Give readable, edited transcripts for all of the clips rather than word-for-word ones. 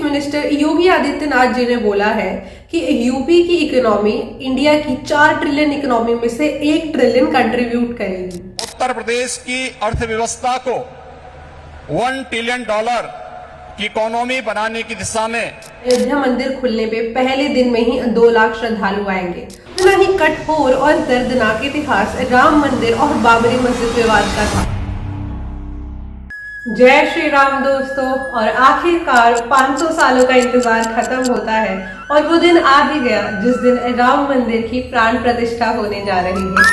Minister Yogi Adityanath ji ने बोला है कि यूपी की इकोनॉमी इंडिया की 4 ट्रिलियन इकोनॉमी में से 1 ट्रिलियन कंट्रीब्यूट करेगी। उत्तर प्रदेश की अर्थव्यवस्था को $1 ट्रिलियन की इकोनॉमी बनाने की दिशा में अयोध्या मंदिर खुलने पे पहले दिन में ही 2 लाख श्रद्धालु आएंगे। इतना ही कठोर और दर्दनाक इतिहास राम मंदिर और बाबरी मस्जिद विवाद का था। जय श्री राम दोस्तों, और आखिरकार 500 सालों का इंतजार खत्म होता है और वो दिन आ भी गया जिस दिन राम मंदिर की प्राण प्रतिष्ठा होने जा रही है।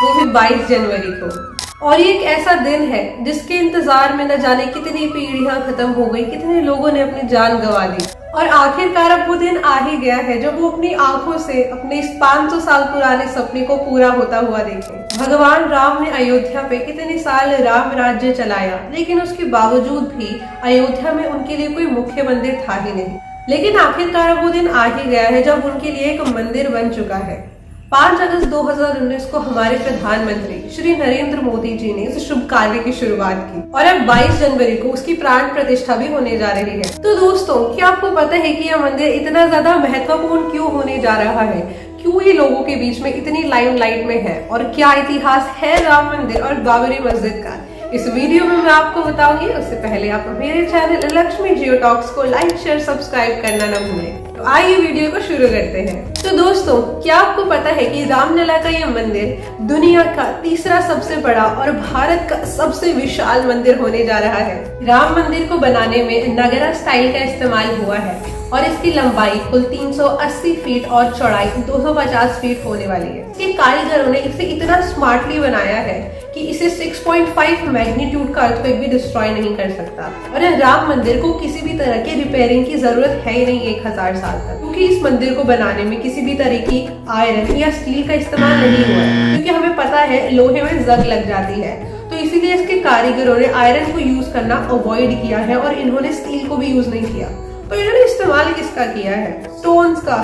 वो भी 22 जनवरी को। और ये एक ऐसा दिन है जिसके इंतजार में न जाने कितनी पीढ़ियां खत्म हो गई, कितने लोगों ने अपनी जान गंवा दी, और आखिरकार अब वो दिन आ ही गया है जब वो अपनी आंखों से अपने इस 500 साल पुराने सपने को पूरा होता हुआ देखे। भगवान राम ने अयोध्या पे कितने साल राम राज्य चलाया, लेकिन उसके बावजूद भी अयोध्या में उनके लिए कोई मुख्य मंदिर था ही नहीं। लेकिन आखिरकार अब वो दिन आ ही गया है जब उनके लिए एक मंदिर बन चुका है। 5 अगस्त 2019 को हमारे प्रधानमंत्री श्री नरेंद्र मोदी जी ने इस शुभ कार्य की शुरुआत की और अब 22 जनवरी को उसकी प्राण प्रतिष्ठा भी होने जा रही है। तो दोस्तों, क्या आपको पता है कि यह मंदिर इतना ज्यादा महत्वपूर्ण क्यों होने जा रहा है? क्यों ये लोगों के बीच में इतनी लाइमलाइट में है, और क्या इतिहास है राम मंदिर और बाबरी मस्जिद का? इस वीडियो में मैं आपको बताऊंगी। उससे पहले आप मेरे चैनल लक्ष्मी जियो टॉक्स को लाइक, शेयर, सब्सक्राइब करना न भूलें। तो आइए वीडियो को शुरू करते हैं। तो दोस्तों, क्या आपको पता है कि रामलला का यह मंदिर दुनिया का तीसरा सबसे बड़ा और भारत का सबसे विशाल मंदिर होने जा रहा है। राम मंदिर को बनाने में नगरा स्टाइल का इस्तेमाल हुआ है और इसकी लंबाई कुल 380 फीट और चौड़ाई 250 फीट होने वाली है। इसके कारीगरों ने इसे इतना स्मार्टली बनाया है कि इसे 6.5 मैग्नीट्यूड का अर्थक्वेक भी डिस्ट्रॉय नहीं कर सकता। और राम मंदिर को किसी भी तरह के रिपेयरिंग की जरूरत है ही नहीं 1000 साल तक, क्योंकि इस मंदिर को बनाने में किसी भी तरह की आयरन या स्टील का इस्तेमाल नहीं हुआ है, क्योंकि हमें पता है लोहे में जंग लग जाती है। तो इसीलिए इसके कारीगरों ने आयरन को यूज करना अवॉइड किया है और इन्होंने स्टील को भी यूज नहीं किया। तो इन्होंने इस्तेमाल किसका किया है? स्टोन्स का।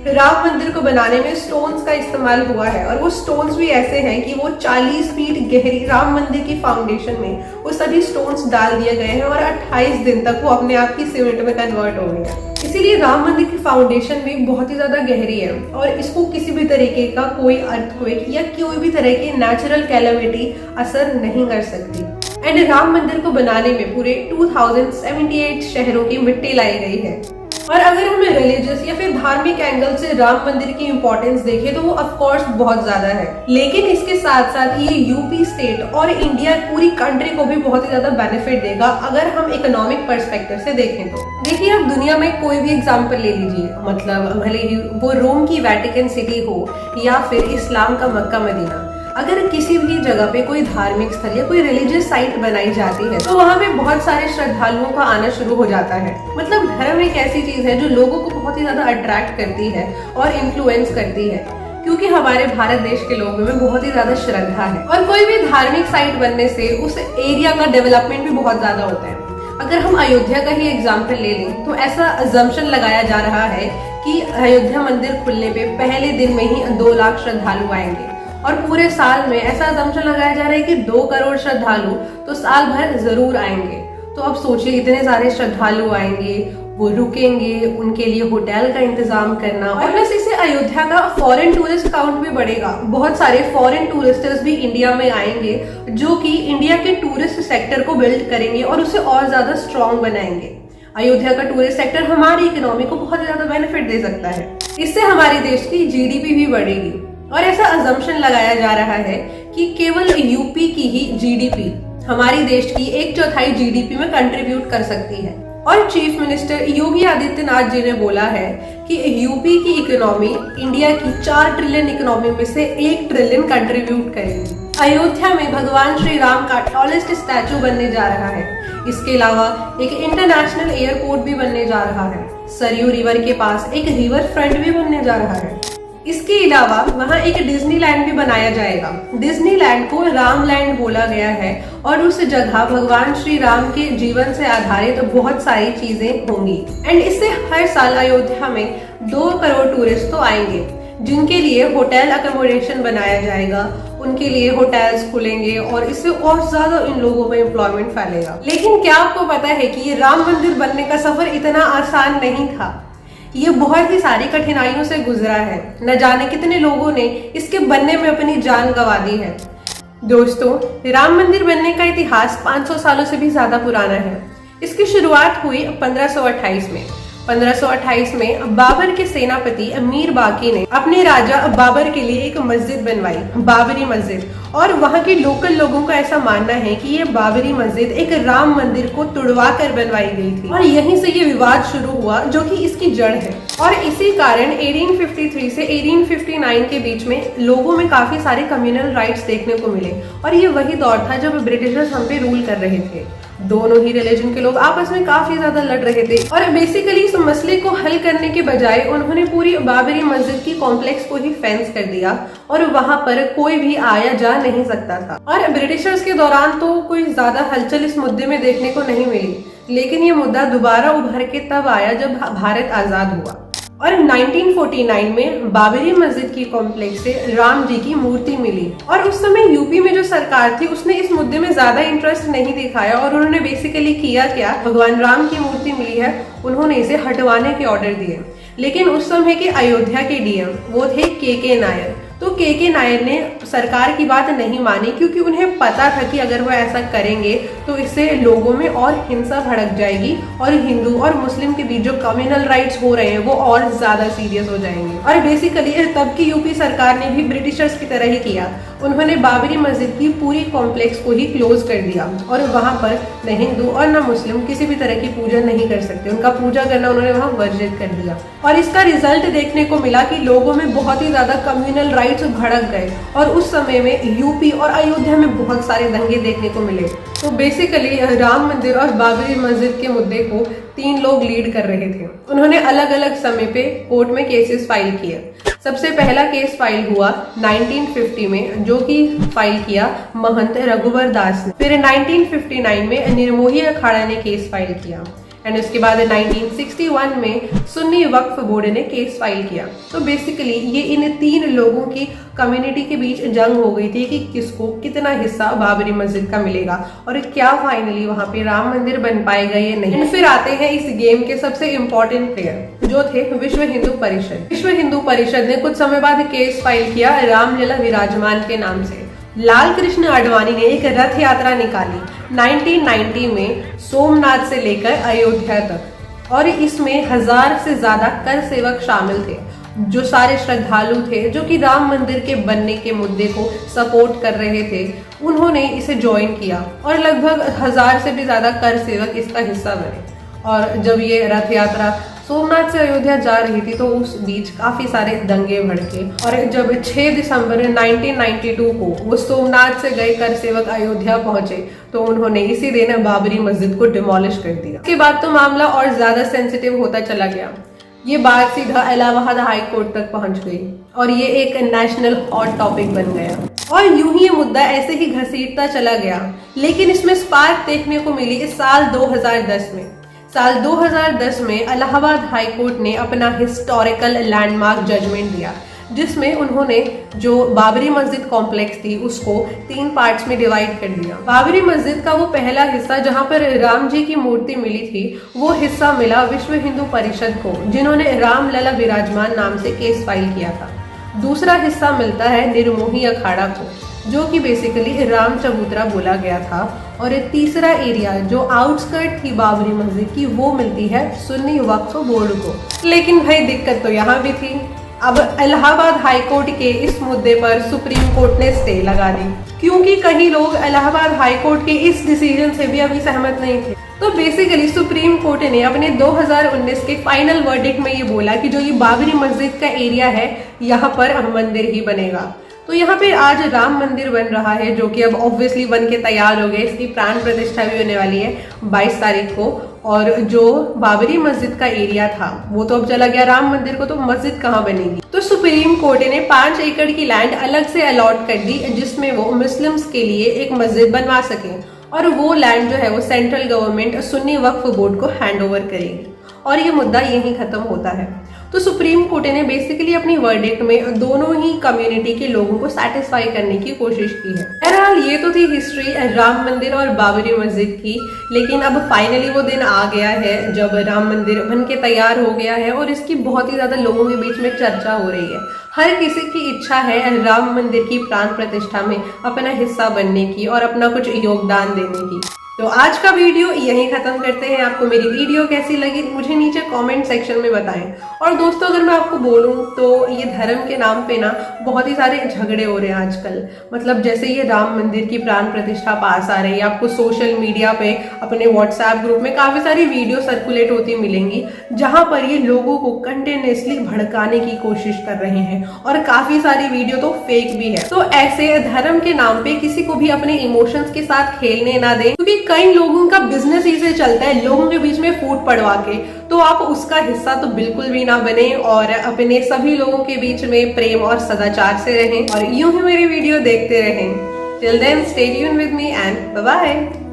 राम मंदिर को बनाने में स्टोन्स का इस्तेमाल हुआ है, और वो स्टोन्स भी ऐसे हैं कि वो 40 फीट गहरी राम मंदिर की फाउंडेशन में वो सभी स्टोन्स डाल दिए गए हैं और 28 दिन तक वो अपने आप ही सीमेंट में कन्वर्ट हो गए हैं। इसीलिए राम मंदिर की फाउंडेशन भी बहुत ही ज्यादा गहरी है और इसको किसी भी तरीके का कोई अर्थक्वेक या कोई भी तरह की नेचुरल कैलामिटी असर नहीं कर सकती। एंड राम मंदिर को बनाने में पूरे 2078 शहरों की मिट्टी लाई गई है। और अगर हमें रिलीजियस या फिर धार्मिक एंगल से राम मंदिर की इम्पोर्टेंस देखें तो वो ऑफ कोर्स बहुत ज्यादा है, लेकिन इसके साथ साथ ये यूपी स्टेट और इंडिया पूरी कंट्री को भी बहुत ही ज्यादा बेनिफिट देगा अगर हम इकोनॉमिक पर्सपेक्टिव से देखें तो। देखिए, आप दुनिया में कोई भी एग्जाम्पल ले लीजिए, मतलब भले ही वो रोम की वेटिकन सिटी हो या फिर इस्लाम का मक्का मदीना, अगर किसी भी जगह पे कोई धार्मिक स्थल या कोई रिलीजियस साइट बनाई जाती है तो वहाँ पे बहुत सारे श्रद्धालुओं का आना शुरू हो जाता है। मतलब धर्म एक ऐसी चीज है जो लोगों को बहुत ही ज्यादा अट्रैक्ट करती है और इन्फ्लुएंस करती है, क्योंकि हमारे भारत देश के लोगों में बहुत ही ज्यादा श्रद्धा है। और कोई भी धार्मिक साइट बनने से उस एरिया का डेवलपमेंट भी बहुत ज्यादा होता है। अगर हम अयोध्या का ही एग्जाम्पल ले लें तो ऐसा अजम्पशन लगाया जा रहा है कि अयोध्या मंदिर खुलने पे पहले दिन में ही 2 लाख श्रद्धालु आएंगे, और पूरे साल में ऐसा अजम्पशन लगाया जा रहा है कि 2 करोड़ श्रद्धालु तो साल भर जरूर आएंगे। तो अब सोचिए, इतने सारे श्रद्धालु आएंगे, वो रुकेंगे, उनके लिए होटल का इंतजाम करना, और प्लस इससे अयोध्या का फॉरेन टूरिस्ट काउंट भी बढ़ेगा। बहुत सारे फॉरेन टूरिस्टर्स भी इंडिया में आएंगे जो कि इंडिया के टूरिस्ट सेक्टर को बिल्ड करेंगे और उसे और ज्यादा स्ट्रॉन्ग बनाएंगे। अयोध्या का टूरिस्ट सेक्टर हमारी इकोनॉमी को बहुत ज्यादा बेनिफिट दे सकता है। इससे हमारे देश की जीडीपी भी बढ़ेगी। और ऐसा अजम्पशन लगाया जा रहा है कि केवल यूपी की ही जीडीपी हमारी देश की 1/4 जीडीपी में कंट्रीब्यूट कर सकती है। और चीफ मिनिस्टर योगी आदित्यनाथ जी ने बोला है कि यूपी की इकोनॉमी इंडिया की 4 ट्रिलियन इकोनॉमी में से 1 ट्रिलियन कंट्रीब्यूट करेगी। अयोध्या में भगवान श्री राम का टॉलेस्ट स्टैचू बनने जा रहा है। इसके अलावा एक इंटरनेशनल एयरपोर्ट भी बनने जा रहा है। सरयू रिवर के पास एक रिवर फ्रंट भी बनने जा रहा है। इसके अलावा वहाँ एक डिज्नीलैंड भी बनाया जाएगा। डिज्नीलैंड को रामलैंड बोला गया है और उस जगह भगवान श्री राम के जीवन से आधारित तो बहुत सारी चीजें होंगी। एंड इससे हर साल अयोध्या में 2 करोड़ टूरिस्ट तो आएंगे। जिनके लिए होटल अकोमोडेशन बनाया जाएगा, उनके लिए होटल्स खुलेंगे और इससे और ज्यादा इन लोगों में एम्प्लॉयमेंट फैलेगा। लेकिन क्या आपको पता है कि ये राम मंदिर बनने का सफर इतना आसान नहीं था। ये बहुत ही सारी कठिनाइयों से गुजरा है। न जाने कितने लोगों ने इसके बनने में अपनी जान गंवा दी है। दोस्तों, राम मंदिर बनने का इतिहास 500 सालों से भी ज्यादा पुराना है। इसकी शुरुआत हुई 1528 में। 1528 में बाबर के सेनापति मीर बाकी ने अपने राजा बाबर के लिए एक मस्जिद बनवाई, बाबरी मस्जिद। और वहां के लोकल लोगों का ऐसा मानना है कि ये बाबरी मस्जिद एक राम मंदिर को तुड़वा कर बनवाई गई थी और यहीं से ये विवाद शुरू हुआ, जो कि इसकी जड़ है। और इसी कारण 1853 से 1859 के बीच में लोगों में काफी सारे कम्युनल राइट्स देखने को मिले। और ये वही दौर था जब ब्रिटिशर्स हम पे रूल कर रहे थे। दोनों ही रिलीजन के लोग आपस में काफी ज्यादा लड़ रहे थे और बेसिकली इस मसले को हल करने के बजाय उन्होंने पूरी बाबरी मस्जिद की कॉम्प्लेक्स को ही फेंस कर दिया और वहां पर कोई भी आया जा नहीं सकता था। और ब्रिटिशर्स के दौरान तो कोई ज्यादा हलचल इस मुद्दे में देखने को नहीं मिली, लेकिन ये मुद्दा दोबारा उभर के तब आया जब भारत आजाद हुआ। और 1949 में बाबरी मस्जिद की कॉम्प्लेक्स से राम जी की मूर्ति मिली। और उस समय यूपी में जो सरकार थी उसने इस मुद्दे में ज्यादा इंटरेस्ट नहीं दिखाया और उन्होंने बेसिकली किया क्या, भगवान राम की मूर्ति मिली है, उन्होंने इसे हटवाने के ऑर्डर दिए। लेकिन उस समय के अयोध्या के डीएम वो थे के नायर। तो के नायर ने सरकार की बात नहीं मानी, क्योंकि उन्हें पता था कि अगर वो ऐसा करेंगे तो इससे लोगों में और हिंसा भड़क जाएगी और हिंदू और मुस्लिम के बीच जो कम्युनल राइट्स हो रहे हैं वो और ज्यादा सीरियस हो जाएंगे। और बेसिकली तब की यूपी सरकार ने भी ब्रिटिशर्स की तरह ही किया। उन्होंने बाबरी मस्जिद की पूरी कॉम्प्लेक्स को ही क्लोज कर दिया और वहां पर न हिंदू और न मुस्लिम किसी भी तरह की पूजा नहीं कर सकते। उनका पूजा करना उन्होंने वहां वर्जित कर दिया। और इसका रिजल्ट देखने को मिला कि लोगों में बहुत ही ज्यादा कम्युनल राइट्स भड़क गए और उस समय में यूपी और अयोध्या में बहुत सारे दंगे देखने को मिले। तो बेसिकली राम मंदिर और बाबरी मस्जिद के मुद्दे को 3 लोग लीड कर रहे थे। उन्होंने अलग अलग समय पे कोर्ट में केसेस फाइल किए। सबसे पहला केस फाइल हुआ 1950 में, जो कि फाइल किया महंत रघुवर दास ने। फिर 1959 में निर्मोही अखाड़ा ने केस फाइल किया एंड उसके बाद 1961 में सुन्नी वक्फ बोर्ड ने केस फाइल किया। तो बेसिकली ये इन 3 लोगों की कम्युनिटी के बीच जंग हो गई थी कि किसको कितना हिस्सा बाबरी मस्जिद का मिलेगा और क्या फाइनली वहां पे राम मंदिर बन पाएगा या नहीं। फिर आते हैं इस गेम के सबसे इम्पोर्टेंट प्लेयर, जो थे विश्व हिंदू परिषद। विश्व हिंदू परिषद ने कुछ समय बाद केस फाइल किया रामलला विराजमान के नाम से। लाल कृष्ण आडवाणी ने एक रथ यात्रा निकाली 1990 में सोमनाथ से लेकर अयोध्या तक और इसमें 1000 से ज्यादा कर सेवक शामिल थे, जो सारे श्रद्धालु थे जो कि राम मंदिर के बनने के मुद्दे को सपोर्ट कर रहे थे। उन्होंने इसे ज्वाइन किया और लगभग 1000 से भी ज्यादा कर सेवक इसका हिस्सा बने। और जब ये रथ यात्रा सोमनाथ से अयोध्या जा रही थी तो उस बीच काफी सारे दंगे भड़के और जब 6 दिसंबर 1992 को वो सोमनाथ से गए कर सेवक अयोध्या पहुंचे तो उन्होंने इसी दिन बाबरी मस्जिद को डिमोलिश कर दिया। इसके बाद तो मामला और ज्यादा सेंसिटिव होता चला गया। ये बात सीधा इलाहाबाद हाई कोर्ट तक पहुंच गई और ये एक नेशनल हॉट टॉपिक बन गया और यूं ही ये मुद्दा ऐसे ही घसीटता चला गया। लेकिन इसमें स्पार्क देखने को मिली इस साल 2010 में। साल 2010 में इलाहाबाद हाई कोर्ट ने अपना हिस्टोरिकल लैंडमार्क जजमेंट दिया, जिसमें उन्होंने जो बाबरी मस्जिद कॉम्प्लेक्स थी उसको 3 पार्ट्स में डिवाइड कर दिया। बाबरी मस्जिद का वो पहला हिस्सा जहां पर राम जी की मूर्ति मिली थी, वो हिस्सा मिला विश्व हिंदू परिषद को, जिन्होंने रामलला विराजमान नाम से केस फाइल किया था। दूसरा हिस्सा मिलता है निर्मोही अखाड़ा को, जो कि बेसिकली राम चबूतरा बोला गया था। और तीसरा एरिया जो आउटस्कर्ट थी बाबरी मस्जिद की, वो मिलती है सुन्नी वक्फ बोर्ड को। लेकिन भाई दिक्कत तो यहाँ भी थी। अब इलाहाबाद हाई कोर्ट के इस मुद्दे पर सुप्रीम कोर्ट ने स्टे लगा दी, क्योंकि कई लोग इलाहाबाद हाई कोर्ट के इस डिसीजन से भी अभी सहमत नहीं थे। तो बेसिकली सुप्रीम कोर्ट ने अपने 2019 के फाइनल वर्डिक्ट में ये बोला कि जो ये बाबरी मस्जिद का एरिया है, यहाँ पर मंदिर ही बनेगा। तो यहाँ पे आज राम मंदिर बन रहा है, जो कि अब ऑब्वियसली बन के तैयार हो गए। इसकी प्राण प्रतिष्ठा भी होने वाली है 22 तारीख को। और जो बाबरी मस्जिद का एरिया था वो तो अब चला गया राम मंदिर को, तो मस्जिद कहाँ बनेगी। तो सुप्रीम कोर्ट ने 5 एकड़ की लैंड अलग से अलॉट कर दी, जिसमें वो मुस्लिम्स के लिए एक मस्जिद बनवा सके। और वो लैंड जो है वो सेंट्रल गवर्नमेंट सुन्नी वक्फ बोर्ड को हैंड ओवर करेगी और ये मुद्दा यहीं खत्म होता है। तो सुप्रीम कोर्ट ने बेसिकली अपनी वर्डिक्ट में दोनों ही कम्युनिटी के लोगों को सेटिस्फाई करने की कोशिश की है। बहरहाल ये तो थी हिस्ट्री राम मंदिर और बाबरी मस्जिद की, लेकिन अब फाइनली वो दिन आ गया है जब राम मंदिर बन के तैयार हो गया है और इसकी बहुत ही ज्यादा लोगों के बीच में चर्चा हो रही है। हर किसी की इच्छा है राम मंदिर की प्राण प्रतिष्ठा में अपना हिस्सा बनने की और अपना कुछ योगदान देने की। तो आज का वीडियो यहीं खत्म करते हैं। आपको मेरी वीडियो कैसी लगी मुझे नीचे कमेंट सेक्शन में बताएं। और दोस्तों अगर मैं आपको बोलूं तो ये धर्म के नाम पे ना बहुत ही सारे झगड़े हो रहे हैं आजकल। मतलब जैसे ये राम मंदिर की प्राण प्रतिष्ठा पास आ रही है, आपको सोशल मीडिया पे अपने व्हाट्सएप ग्रुप में काफी सारी वीडियो सर्कुलेट होती मिलेंगी जहां पर ये लोगों को कंटिन्यूअसली भड़काने की कोशिश कर रहे हैं और काफी सारी वीडियो तो फेक भी है। तो ऐसे धर्म के नाम पे किसी को भी अपने इमोशंस के साथ खेलने ना दें, क्योंकि कई लोगों का बिजनेस ही से चलता है लोगों के बीच में फूट पड़वा के। तो आप उसका हिस्सा तो बिल्कुल भी ना बने और अपने सभी लोगों के बीच में प्रेम और सदाचार से रहें और यूं ही मेरी वीडियो देखते रहें। Till then stay tuned with me and bye bye.